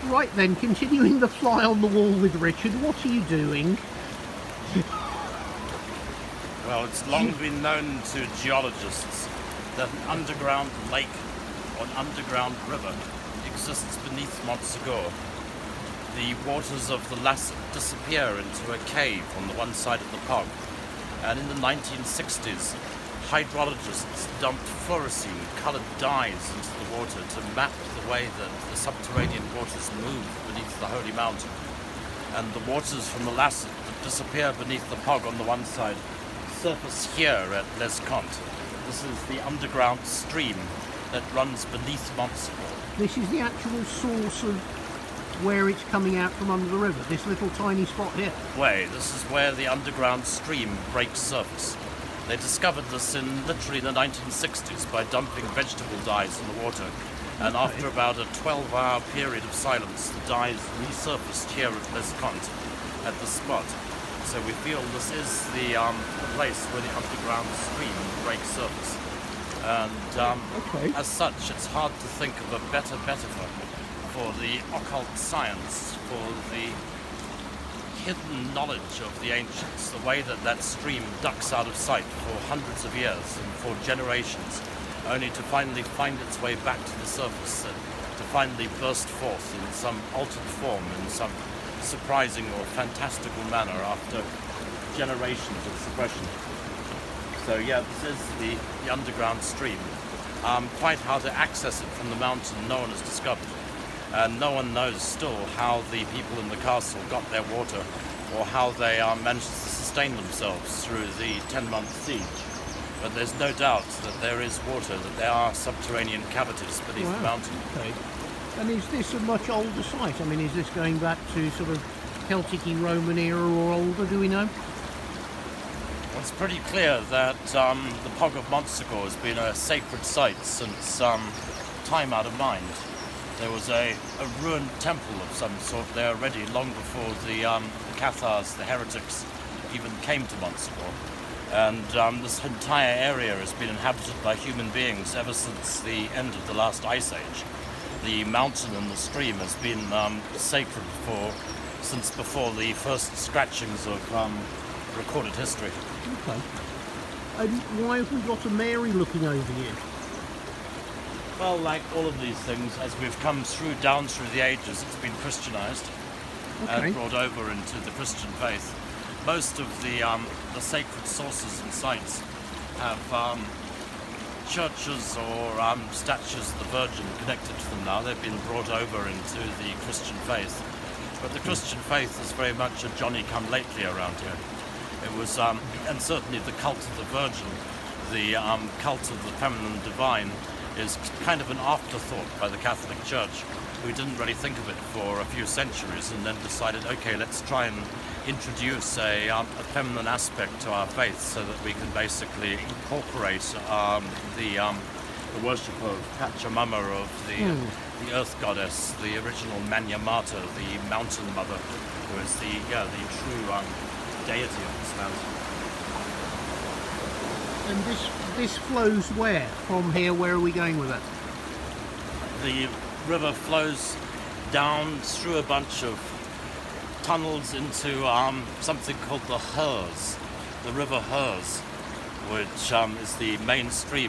Right then, continuing the fly on the wall with Richard, what are you doing? Well, it's long been known to geologists that an underground lake or an underground river exists beneath Montsegur. The waters of the Lasset disappear into a cave on the one side of the pond, and in the 1960s, hydrologists dumped fluorescein-coloured dyes into the water to map the way that the subterranean waters move beneath the Holy Mountain. And the waters from the Lasset that disappear beneath the Pog on the one side surface here at Les Contes. This is the underground stream that runs beneath Montsegur. This is the actual source of where it's coming out from under the river, this little tiny spot here. This is where the underground stream breaks surface. They discovered this in literally the 1960s by dumping vegetable dyes in the water. And after about a 12-hour period of silence, the dyes resurfaced here at Les Contes at the spot. So we feel this is the place where the underground stream breaks surface. And as such, it's hard to think of a better metaphor for the occult science, for the hidden knowledge of the ancients, the way that that stream ducks out of sight for hundreds of years and for generations, only to finally find its way back to the surface and to finally burst forth in some altered form, in some surprising or fantastical manner after generations of suppression. So yeah, this is the underground stream. Quite how to access it from the mountain, no one has discovered. And no one knows still how the people in the castle got their water or how they managed to sustain themselves through the 10-month siege. But there's no doubt that there is water, that there are subterranean cavities beneath the mountain. Okay. And is this a much older site? I mean, is this going back to sort of Celtic Roman era or older, do we know? Well, it's pretty clear that the Pog of Montsegur has been a sacred site since time out of mind. There was a ruined temple of some sort there already, long before the Cathars, the heretics, even came to Montsegur. And this entire area has been inhabited by human beings ever since the end of the last ice age. The mountain and the stream has been sacred since before the first scratchings of recorded history. Okay. And why have we got a Mary looking over you? Well, like all of these things, as we've come down through the ages, it's been Christianized and brought over into the Christian faith. Most of the sacred sources and sites have churches or statues of the Virgin connected to them now. They've been brought over into the Christian faith. But the Christian faith is very much a Johnny-come-lately around here. It was, and certainly the cult of the Virgin, the cult of the feminine divine, is kind of an afterthought by the Catholic Church, who didn't really think of it for a few centuries and then decided, okay, let's try and introduce a feminine aspect to our faith so that we can basically incorporate the worship of Pachamama, of the earth goddess, the original Manya Mater, the mountain mother, who is the true deity of this mountain. And this flows where? From here, where are we going with it? The river flows down through a bunch of tunnels into something called the Hers, the River Hers, which is the main stream